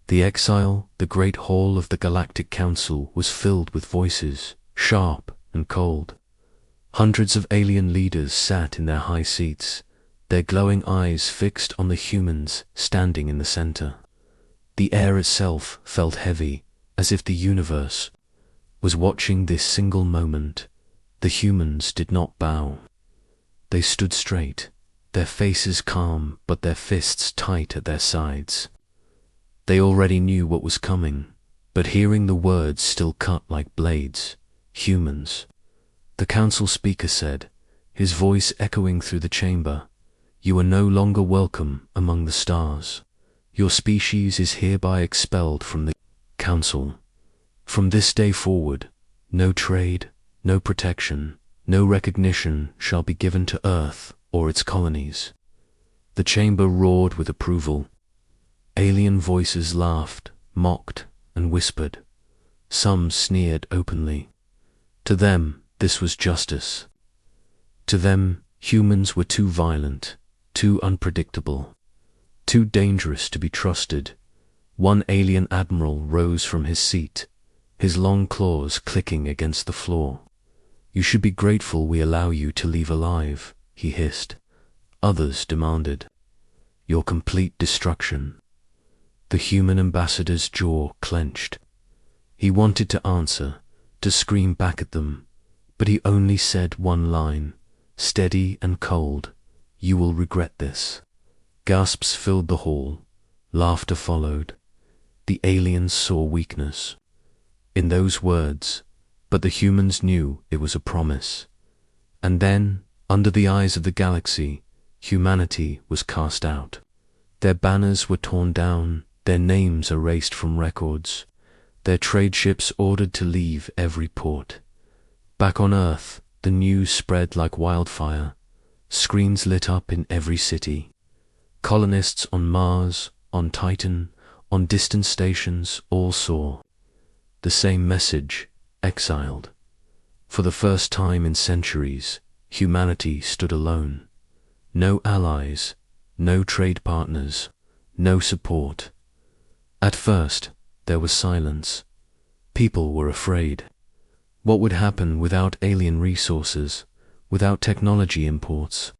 The exile, the great hall of the Galactic Council, was filled with voices, sharp and cold. Hundreds of alien leaders sat in their high seats, their glowing eyes fixed on the humans standing in the center. The air itself felt heavy, as if the universe was watching this single moment. The humans did not bow. They stood straight, their faces calm but their fists tight at their sides. They already knew what was coming, but hearing the words still cut like blades. Humans. The council speaker said, his voice echoing through the chamber, "You are no longer welcome among the stars. Your species is hereby expelled from the council. From this day forward, no trade, no protection, no recognition shall be given to Earth or its colonies." The chamber roared with approval. Alien voices laughed, mocked, and whispered. Some sneered openly. To them, this was justice. To them, humans were too violent, too unpredictable, too dangerous to be trusted. One alien admiral rose from his seat, his long claws clicking against the floor. "You should be grateful we allow you to leave alive," he hissed. Others demanded, "Your complete destruction." The human ambassador's jaw clenched. He wanted to answer, to scream back at them, but he only said one line, steady and cold, "You will regret this." Gasps filled the hall. Laughter followed. The aliens saw weakness in those words, but the humans knew it was a promise. And then, under the eyes of the galaxy, humanity was cast out. Their banners were torn down, their names erased from records, their trade ships ordered to leave every port. Back on Earth, the news spread like wildfire. Screens lit up in every city. Colonists on Mars, on Titan, on distant stations all saw the same message: exiled. For the first time in centuries, humanity stood alone. No allies, no trade partners, no support. At first, there was silence. People were afraid. What would happen without alien resources, without technology imports?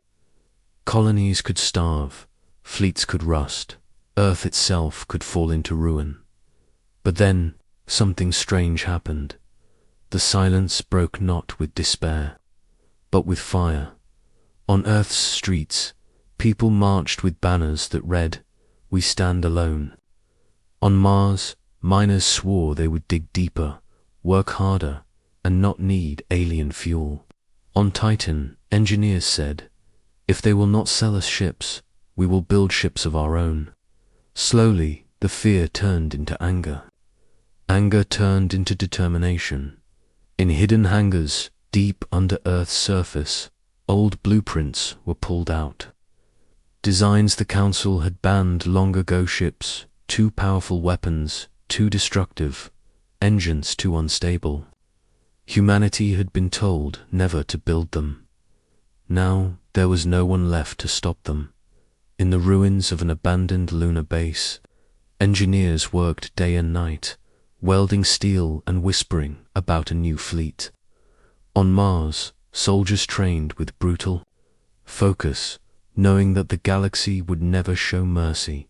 Colonies could starve, fleets could rust, Earth itself could fall into ruin. But then, something strange happened. The silence broke not with despair, but with fire. On Earth's streets, people marched with banners that read, "We stand alone." On Mars, miners swore they would dig deeper, work harder, and not need alien fuel. On Titan, engineers said, "If they will not sell us ships, we will build ships of our own." Slowly, the fear turned into anger. Anger turned into determination. In hidden hangars, deep under Earth's surface, old blueprints were pulled out. Designs the Council had banned long ago: ships, too powerful, weapons, too destructive, engines too unstable. Humanity had been told never to build them. Now there was no one left to stop them. In the ruins of an abandoned lunar base, engineers worked day and night, welding steel and whispering about a new fleet. On Mars, soldiers trained with brutal focus, knowing that the galaxy would never show mercy.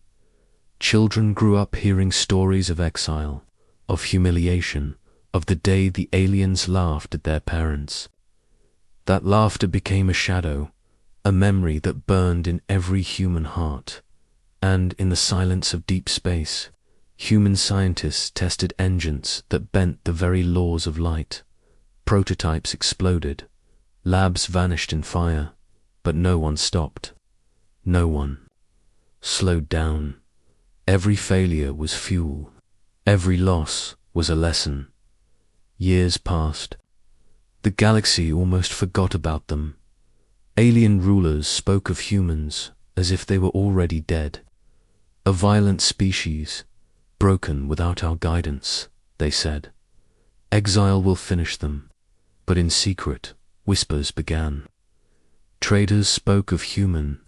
Children grew up hearing stories of exile, of humiliation, of the day the aliens laughed at their parents. That laughter became a shadow, a memory that burned in every human heart. And in the silence of deep space, human scientists tested engines that bent the very laws of light. Prototypes exploded, labs vanished in fire, but no one stopped. No one slowed down. Every failure was fuel. Every loss was a lesson. Years passed. The galaxy almost forgot about them. Alien rulers spoke of humans as if they were already dead. A violent species, broken without our guidance, they said. Exile will finish them. But in secret, whispers began. Traders spoke of human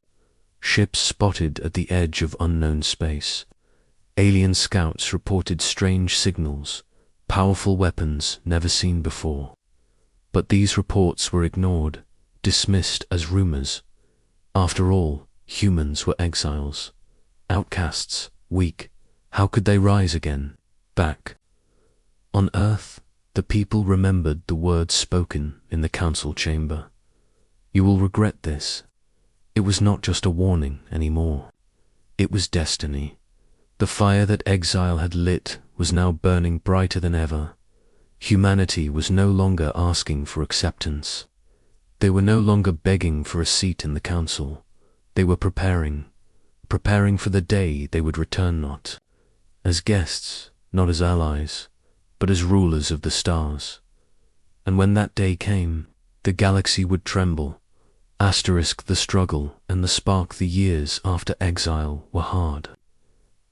ships spotted at the edge of unknown space. Alien scouts reported strange signals, powerful weapons never seen before. But these reports were ignored, dismissed as rumors. After all, humans were exiles, outcasts, weak. How could they rise again? Back on Earth, the people remembered the words spoken in the council chamber. You will regret this. It was not just a warning anymore. It was destiny. The fire that exile had lit was now burning brighter than ever. Humanity was no longer asking for acceptance. They were no longer begging for a seat in the council. They were preparing for the day they would return, not as guests, not as allies, but as rulers of the stars. And when that day came, the galaxy would tremble. The struggle and the spark the years after exile were hard.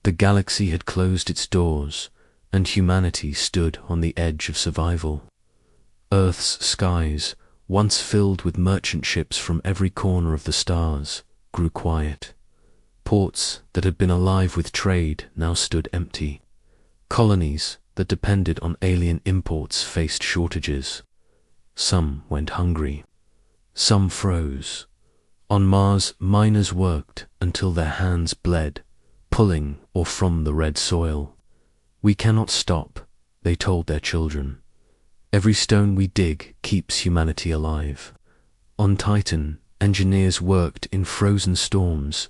The galaxy had closed its doors, and humanity stood on the edge of survival. Earth's skies, once filled with merchant ships from every corner of the stars, grew quiet. Ports that had been alive with trade now stood empty. Colonies that depended on alien imports faced shortages. Some went hungry. Some froze. On Mars, miners worked until their hands bled, pulling or from the red soil. We cannot stop, they told their children. Every stone we dig keeps humanity alive. On Titan, engineers worked in frozen storms,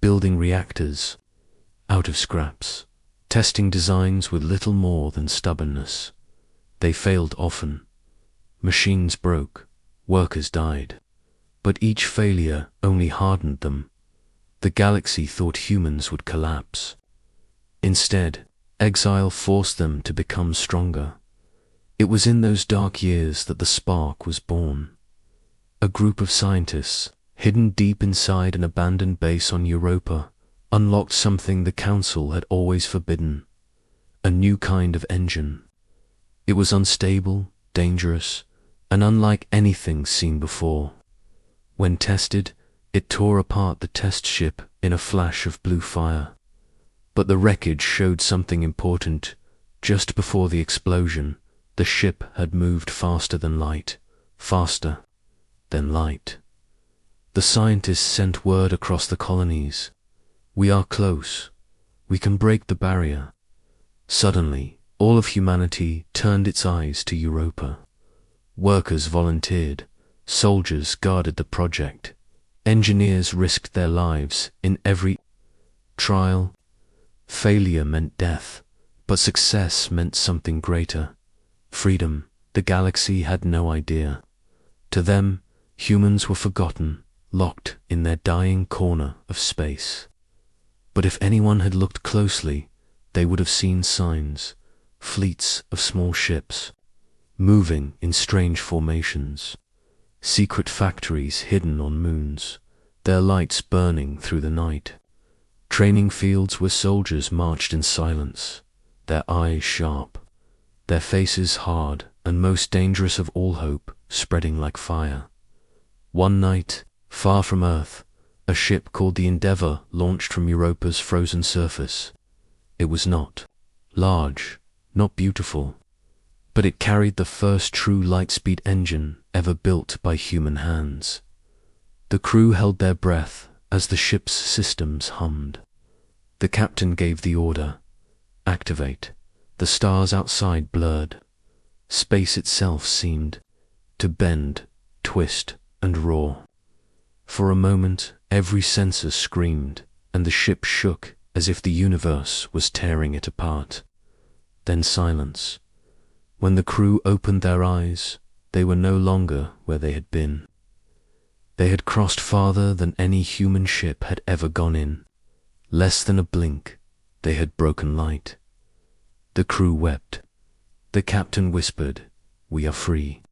building reactors out of scraps, testing designs with little more than stubbornness. They failed often. Machines broke, workers died. But each failure only hardened them. The galaxy thought humans would collapse. Instead, exile forced them to become stronger. It was in those dark years that the spark was born. A group of scientists, hidden deep inside an abandoned base on Europa, unlocked something the Council had always forbidden: a new kind of engine. It was unstable, dangerous, and unlike anything seen before. When tested, it tore apart the test ship in a flash of blue fire. But the wreckage showed something important. Just before the explosion, the ship had moved faster than light, faster than light. The scientists sent word across the colonies. We are close. We can break the barrier. Suddenly, all of humanity turned its eyes to Europa. Workers volunteered. Soldiers guarded the project. Engineers risked their lives in every trial. Failure meant death, but success meant something greater. Freedom. The galaxy had no idea. To them, humans were forgotten, locked in their dying corner of space. But if anyone had looked closely, they would have seen signs, fleets of small ships, moving in strange formations, secret factories hidden on moons, their lights burning through the night, training fields where soldiers marched in silence, their eyes sharp, their faces hard, and most dangerous of all, hope spreading like fire. One night, far from Earth, a ship called the Endeavour launched from Europa's frozen surface. It was not large, not beautiful, but it carried the first true light-speed engine ever built by human hands. The crew held their breath as the ship's systems hummed. The captain gave the order: activate. The stars outside blurred. Space itself seemed to bend, twist, and roar. For a moment, every sensor screamed, and the ship shook as if the universe was tearing it apart. Then silence. When the crew opened their eyes, they were no longer where they had been. They had crossed farther than any human ship had ever gone in. Less than a blink, they had broken light. The crew wept. The captain whispered, "We are free."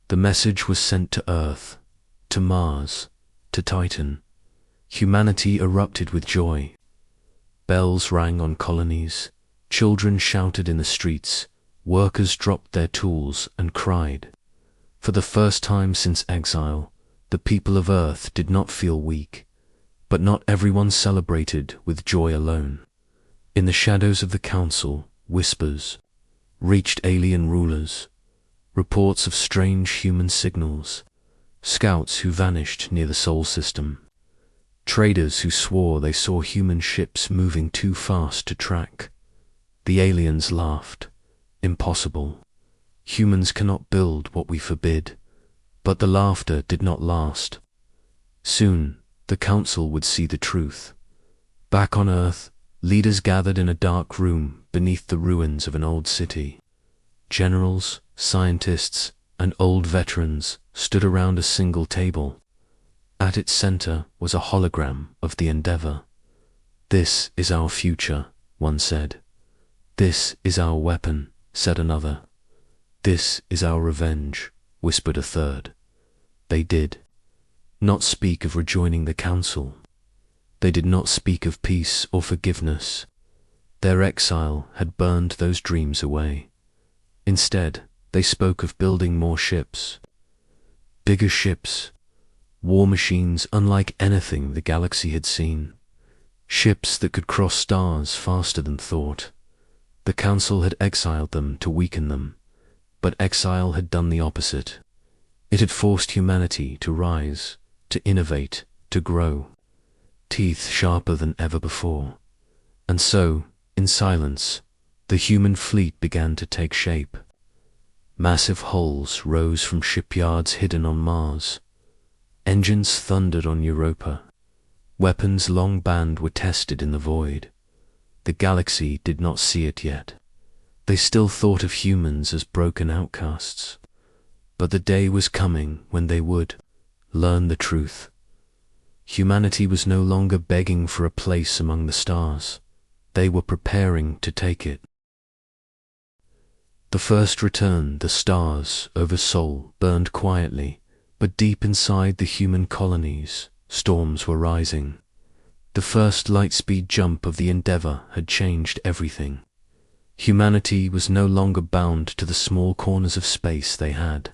The message was sent to Earth, to Mars, to Titan. Humanity erupted with joy. Bells rang on colonies, children shouted in the streets, workers dropped their tools and cried. For the first time since exile, the people of Earth did not feel weak, but not everyone celebrated with joy alone. In the shadows of the council, whispers reached alien rulers, reports of strange human signals, scouts who vanished near the Sol system, traders who swore they saw human ships moving too fast to track. The aliens laughed. Impossible. Humans cannot build what we forbid. But the laughter did not last. Soon, the council would see the truth. Back on Earth, leaders gathered in a dark room beneath the ruins of an old city. Generals, scientists, and old veterans stood around a single table. At its center was a hologram of the Endeavor. "This is our future," one said. "This is our weapon," said another. "This is our revenge," whispered a third. They did not speak of rejoining the council. They did not speak of peace or forgiveness. Their exile had burned those dreams away. Instead, they spoke of building more ships. Bigger ships. War machines unlike anything the galaxy had seen. Ships that could cross stars faster than thought. The council had exiled them to weaken them, but exile had done the opposite. It had forced humanity to rise, to innovate, to grow, teeth sharper than ever before. And so, in silence, the human fleet began to take shape. Massive hulls rose from shipyards hidden on Mars. Engines thundered on Europa. Weapons long banned were tested in the void. The galaxy did not see it yet. They still thought of humans as broken outcasts. But the day was coming when they would learn the truth. Humanity was no longer begging for a place among the stars. They were preparing to take it. The first return, the stars over Sol, burned quietly, but deep inside the human colonies, storms were rising. The first light-speed jump of the Endeavor had changed everything. Humanity was no longer bound to the small corners of space they had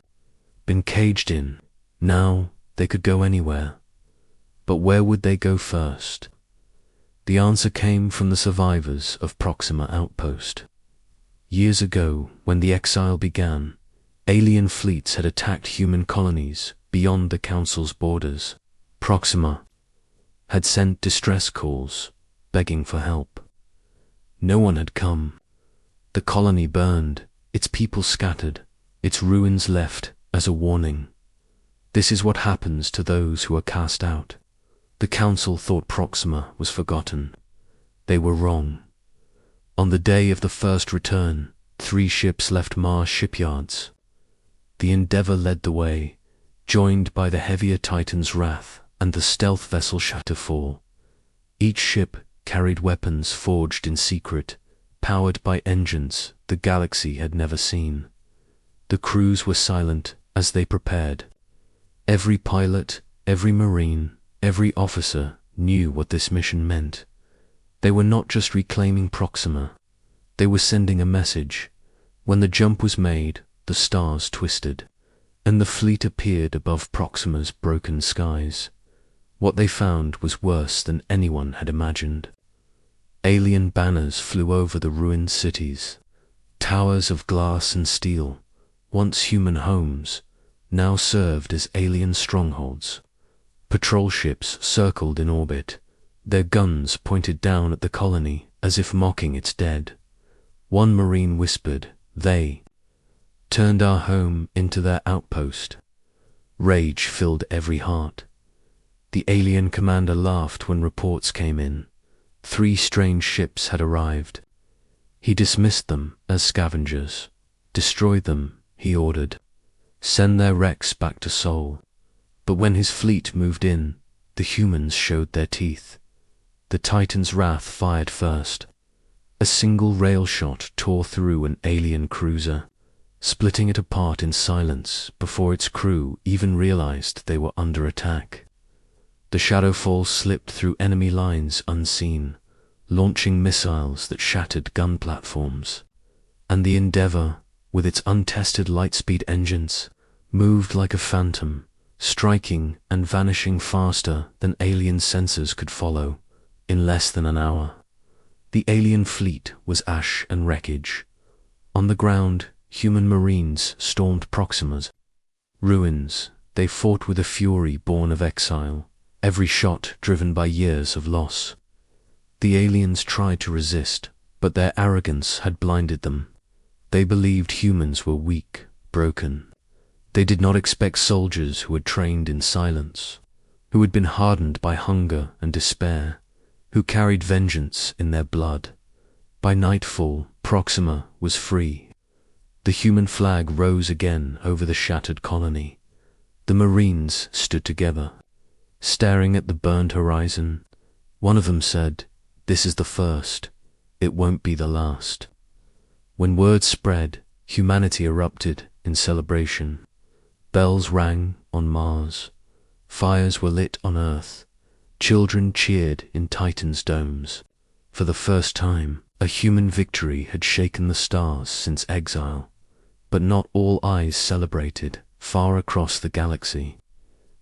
been caged in. Now they could go anywhere. But where would they go first? The answer came from the survivors of Proxima Outpost. Years ago, when the exile began, alien fleets had attacked human colonies beyond the Council's borders. Proxima had sent distress calls, begging for help. No one had come. The colony burned, its people scattered, its ruins left as a warning. This is what happens to those who are cast out. The Council thought Proxima was forgotten. They were wrong. On the day of the first return, 3 ships left Mars shipyards. The Endeavor led the way, joined by the heavier Titan's Wrath and the stealth vessel Shatterfall. Each ship carried weapons forged in secret, powered by engines the galaxy had never seen. The crews were silent as they prepared. Every pilot, every marine, every officer knew what this mission meant. They were not just reclaiming Proxima. They were sending a message. When the jump was made, the stars twisted, and the fleet appeared above Proxima's broken skies. What they found was worse than anyone had imagined. Alien banners flew over the ruined cities. Towers of glass and steel, once human homes, now served as alien strongholds. Patrol ships circled in orbit, their guns pointed down at the colony as if mocking its dead. One Marine whispered, "They turned our home into their outpost." Rage filled every heart. The alien commander laughed when reports came in. 3 strange ships had arrived. He dismissed them as scavengers. "Destroy them," he ordered. "Send their wrecks back to Sol." But when his fleet moved in, the humans showed their teeth. The Titan's Wrath fired first. A single rail shot tore through an alien cruiser, splitting it apart in silence before its crew even realized they were under attack. The Shadowfall slipped through enemy lines unseen, launching missiles that shattered gun platforms. And the Endeavor, with its untested lightspeed engines, moved like a phantom, striking and vanishing faster than alien sensors could follow. In less than an hour, The alien fleet was ash and wreckage. On the ground, human marines stormed Proxima's ruins. They fought with a fury born of exile, every shot driven by years of loss. The aliens tried to resist, but their arrogance had blinded them. They believed humans were weak, broken. They did not expect soldiers who had trained in silence, who had been hardened by hunger and despair, who carried vengeance in their blood. By nightfall, Proxima was free. The human flag rose again over the shattered colony. The Marines stood together, staring at the burned horizon. One of them said, "This is the first. It won't be the last." When word spread, humanity erupted in celebration. Bells rang on Mars. Fires were lit on Earth. Children cheered in Titan's domes. For the first time, a human victory had shaken the stars since exile. But not all eyes celebrated. Far across the galaxy,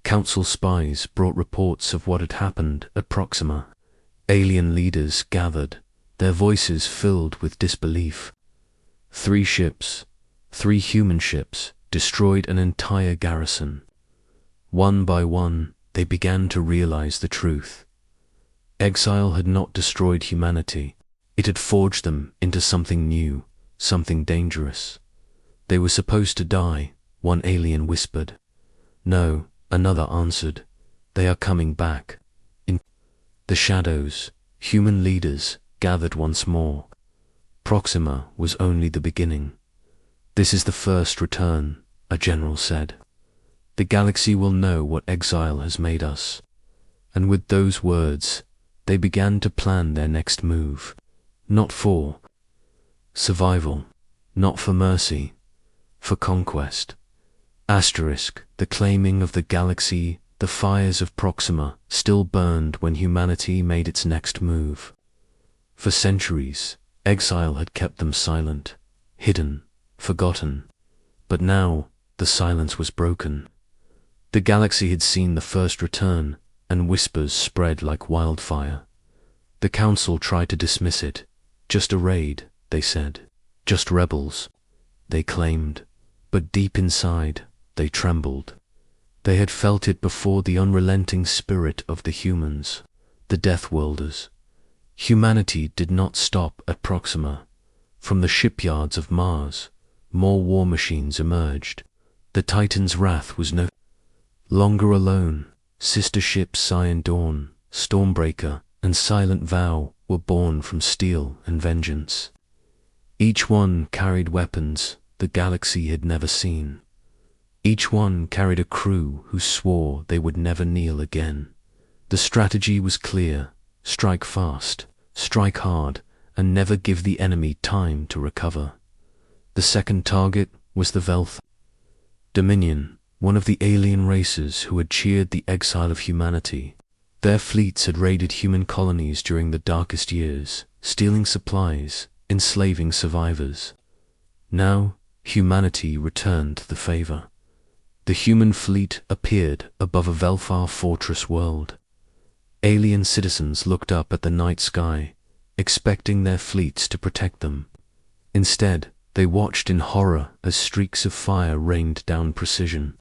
Council spies brought reports of what had happened at Proxima. Alien leaders gathered, their voices filled with disbelief. 3 ships, 3 human ships, destroyed an entire garrison. One by one, they began to realize the truth. Exile had not destroyed humanity. It had forged them into something new, something dangerous. They were supposed to die, one alien whispered. No, another answered. They are coming back. In the shadows, human leaders gathered once more. Proxima was only the beginning. This is the first return, a general said. The galaxy will know what exile has made us. And with those words, they began to plan their next move. Not for survival, not for mercy, for conquest. The claiming of the galaxy, the fires of Proxima still burned when humanity made its next move. For centuries, exile had kept them silent, hidden, forgotten. But now, the silence was broken. The galaxy had seen the first return, and whispers spread like wildfire. The Council tried to dismiss it. Just a raid, they said. Just rebels, they claimed. But deep inside, they trembled. They had felt it before, the unrelenting spirit of the humans, the Death Worlders. Humanity did not stop at Proxima. From the shipyards of Mars, more war machines emerged. The Titan's wrath was no longer alone. Sister ships Cyan Dawn, Stormbreaker, and Silent Vow were born from steel and vengeance. Each one carried weapons the galaxy had never seen. Each one carried a crew who swore they would never kneel again. The strategy was clear: strike fast, strike hard, and never give the enemy time to recover. The second target was the Velth Dominion, one of the alien races who had cheered the exile of humanity. Their fleets had raided human colonies during the darkest years, stealing supplies, enslaving survivors. Now, humanity returned the favor. The human fleet appeared above a Velfar fortress world. Alien citizens looked up at the night sky, expecting their fleets to protect them. Instead, they watched in horror as streaks of fire rained down precision.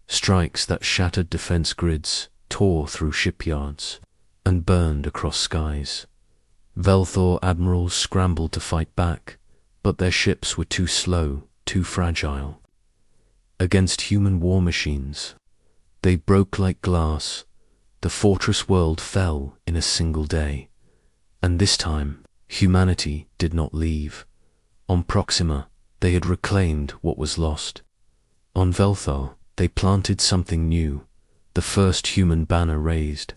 Strikes that shattered defense grids, tore through shipyards, and burned across skies. Velthor admirals scrambled to fight back, but their ships were too slow, too fragile. Against human war machines, they broke like glass. The fortress world fell in a single day. And this time, humanity did not leave. On Proxima, they had reclaimed what was lost. On Velthar, they planted something new, the first human banner raised,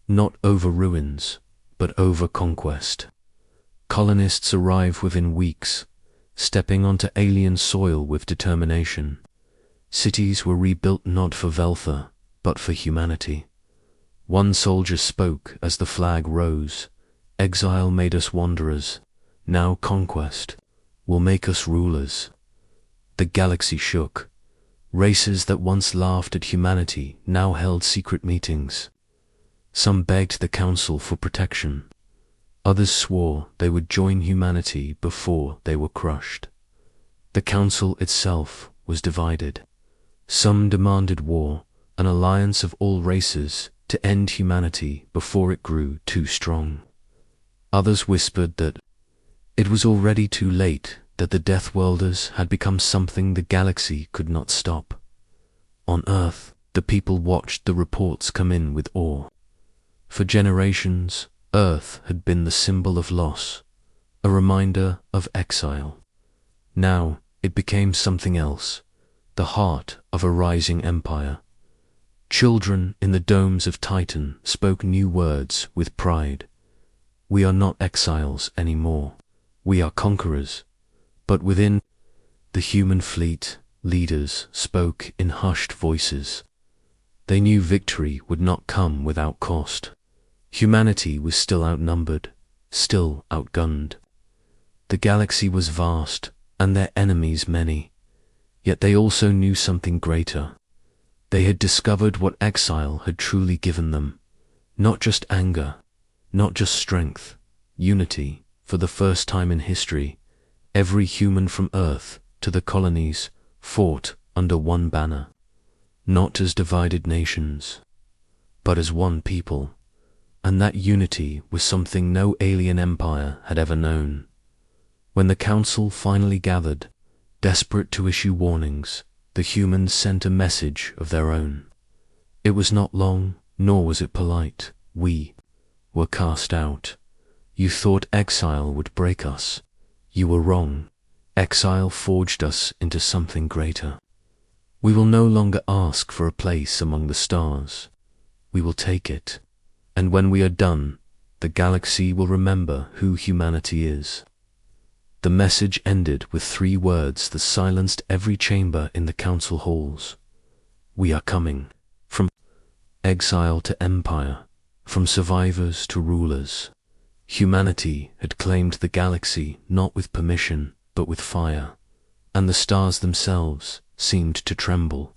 not over ruins, but over conquest. Colonists arrived within weeks, stepping onto alien soil with determination. Cities were rebuilt not for Velthar, but for humanity. One soldier spoke as the flag rose. Exile made us wanderers. Now conquest will make us rulers. The galaxy shook. Races that once laughed at humanity now held secret meetings. Some begged the Council for protection. Others swore they would join humanity before they were crushed. The council itself was divided. Some demanded war, an alliance of all races to end humanity before it grew too strong. Others whispered that it was already too late, that the Death Worlders had become something the galaxy could not stop. On Earth, the people watched the reports come in with awe. For generations, Earth had been the symbol of loss, a reminder of exile. Now it became something else, the heart of a rising empire. Children in the domes of Titan spoke new words with pride. We are not exiles anymore. We are conquerors. But within the human fleet, leaders spoke in hushed voices. They knew victory would not come without cost. Humanity was still outnumbered, still outgunned. The galaxy was vast, and their enemies many. Yet they also knew something greater. They had discovered what exile had truly given them. Not just anger, not just strength, unity. For the first time in history, every human from Earth to the colonies fought under one banner. Not as divided nations, but as one people. And that unity was something no alien empire had ever known. When the council finally gathered, desperate to issue warnings, the humans sent a message of their own. It was not long, nor was it polite. We were cast out. You thought exile would break us. You were wrong. Exile forged us into something greater. We will no longer ask for a place among the stars. We will take it. And when we are done, the galaxy will remember who humanity is. The message ended with 3 words that silenced every chamber in the council halls. We are coming. From exile to empire, from survivors to rulers. Humanity had claimed the galaxy not with permission, but with fire, and the stars themselves seemed to tremble.